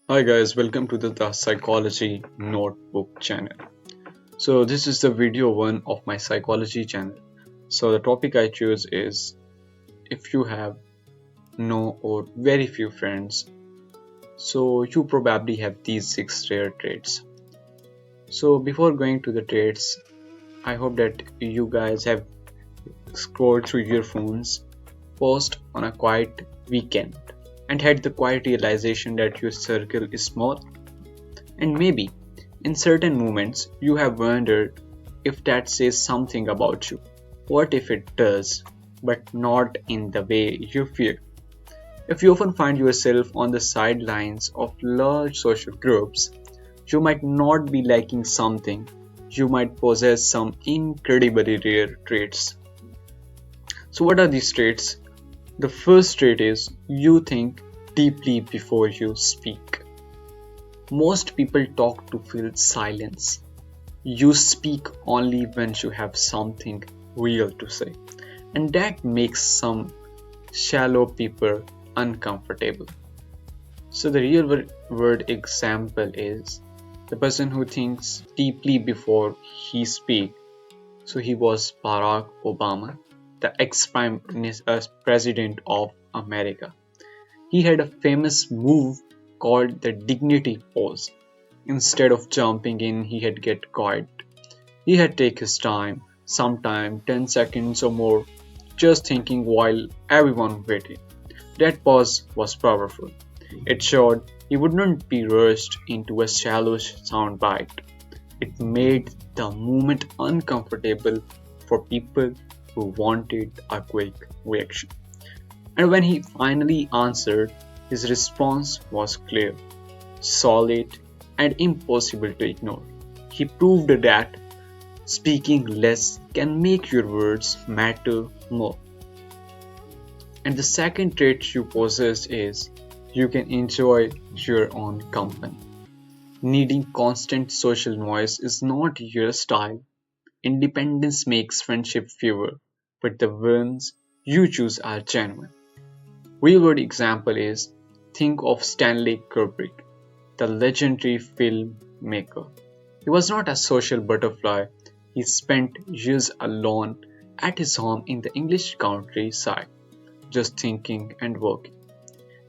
Hi guys, welcome to the Psychology Notebook channel. So this is the video one of my psychology channel. So the topic I choose is if you have no or very few friends, so you probably have these six rare traits. So before going to the traits, I hope that you guys have scrolled through your phones first on a quiet weekend and had the quiet realization that your circle is small. And maybe in certain moments you have wondered if that says something about you. What if it does, but not in the way you fear? If you often find yourself on the sidelines of large social groups, you might not be lacking something, you might possess some incredibly rare traits. So, what are these traits? The first trait is you think deeply before you speak. Most people talk to fill silence. You speak only when you have something real to say, and that makes some shallow people uncomfortable. So, the real word example is the person who thinks deeply before he speaks. So, he was Barack Obama, the ex-prime president of America. He had a famous move called the dignity pose. Instead of jumping in, he had get quiet. He had take his time, sometime 10 seconds or more, just thinking while everyone waited. That pause was powerful. It showed he would not be rushed into a shallow soundbite. It made the moment uncomfortable for people who wanted a quick reaction. And when he finally answered, his response was clear, solid, and impossible to ignore. He proved that speaking less can make your words matter more. And the second trait you possess is you can enjoy your own company. Needing constant social noise is not your style. Independence makes friendship fewer, but the ones you choose are genuine. Real world example is think of Stanley Kubrick, the legendary filmmaker. He was not a social butterfly. He spent years alone at his home in the English countryside, just thinking and working.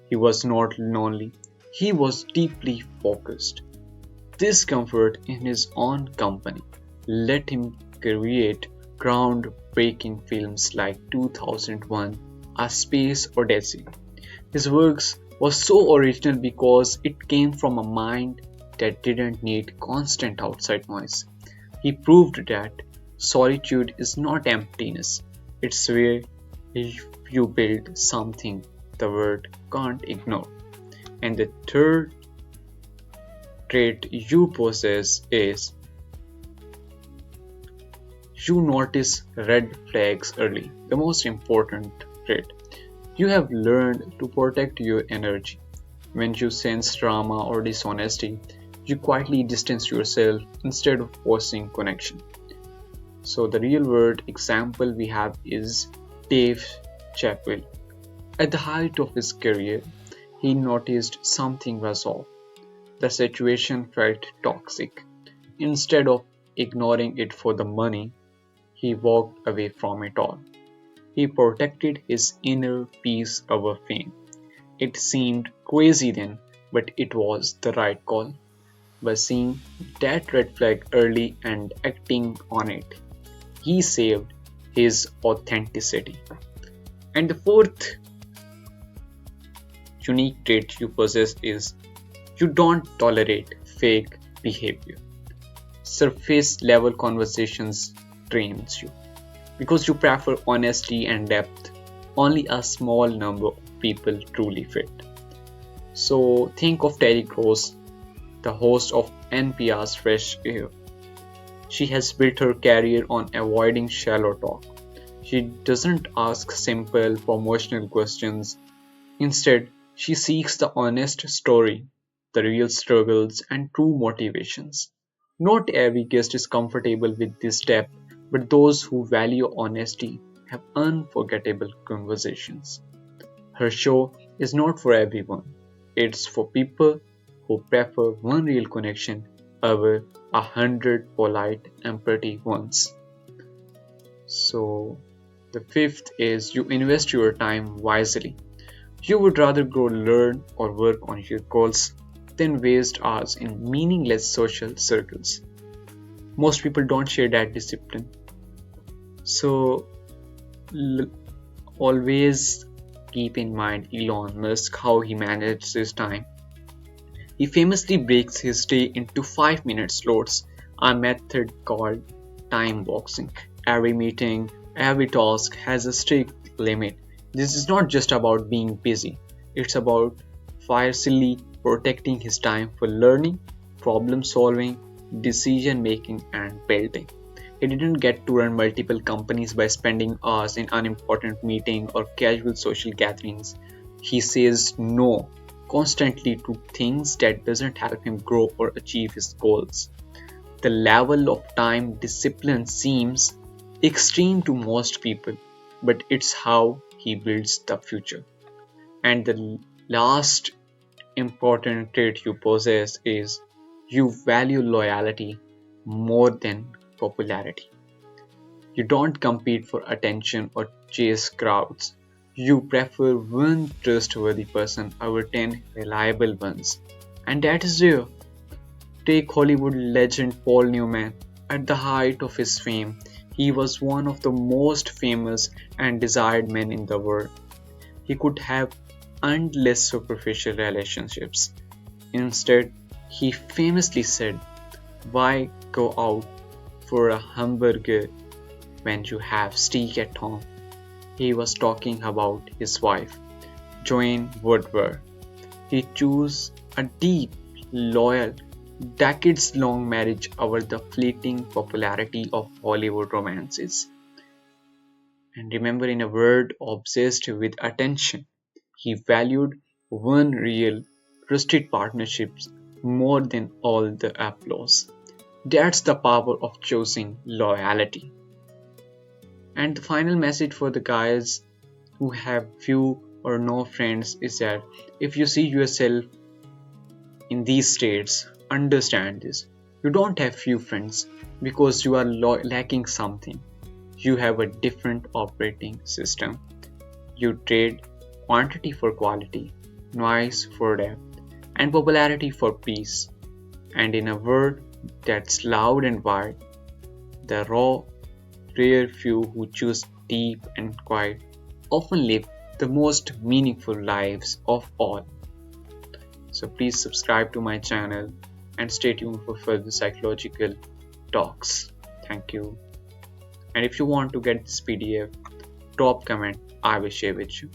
He was not lonely, he was deeply focused. This comfort in his own company let him create groundbreaking films like 2001 A Space Odyssey. His works was so original because it came from a mind that didn't need constant outside noise. He proved that solitude is not emptiness, it's where you build something the world can't ignore. And the third trait you possess is you notice red flags early. The most important trait. You have learned to protect your energy. When you sense drama or dishonesty, you quietly distance yourself instead of forcing connection. So the real world example we have is Dave Chappelle. At the height of his career, he noticed something was off. The situation felt toxic. Instead of ignoring it for the money, he walked away from it all. He protected his inner peace over fame. It seemed crazy then, but it was the right call. By seeing that red flag early and acting on it, he saved his authenticity. And the fourth unique trait you possess is you don't tolerate fake behavior. Surface level conversations drains you because you prefer honesty and depth. Only a small number of people truly fit. So think of Terry Gross, the host of NPR's Fresh Air. She has built her career on avoiding shallow talk. She doesn't ask simple promotional questions. Instead, she seeks the honest story, the real struggles, and true motivations. Not every guest is comfortable with this depth, but those who value honesty have unforgettable conversations. Her show is not for everyone, it's for people who prefer one real connection over 100 polite empathy ones. So the fifth is you invest your time wisely. You would rather go learn or work on your goals than waste hours in meaningless social circles. Most people don't share that discipline. So l- always keep in mind Elon Musk, how he manages his time. He famously breaks his day into 5-minute slots, a method called time boxing. Every meeting, every task has a strict limit. This is not just about being busy, it's about fiercely protecting his time for learning, problem solving, decision making, and building. He didn't get to run multiple companies by spending hours in unimportant meetings or casual social gatherings. He says no constantly to things that doesn't help him grow or achieve his goals. The level of time discipline seems extreme to most people, but it's how he builds the future. And the last important trait you possess is you value loyalty more than popularity. You don't compete for attention or chase crowds. You prefer one trustworthy person over 10 reliable ones. And that is rare. Take Hollywood legend Paul Newman. At the height of his fame, he was one of the most famous and desired men in the world. He could have endless superficial relationships. Instead, he famously said, "Why go out for a hamburger when you have steak at home?" He was talking about his wife, Joanne Woodward. He chose a deep, loyal, decades long marriage over the fleeting popularity of Hollywood romances. And remember, in a world obsessed with attention, he valued one real, trusted partnerships more than all the applause. That's the power of choosing loyalty. And the final message for the guys who have few or no friends is that if you see yourself in these states, understand this. You don't have few friends because you are lacking something. You have a different operating system. You trade quantity for quality, noise for depth, and popularity for peace. And in a world that's loud and wide, the raw, rare few who choose deep and quiet often live the most meaningful lives of all. So please subscribe to my channel and stay tuned for further psychological talks. Thank you. And if you want to get this PDF, drop comment, I will share with you.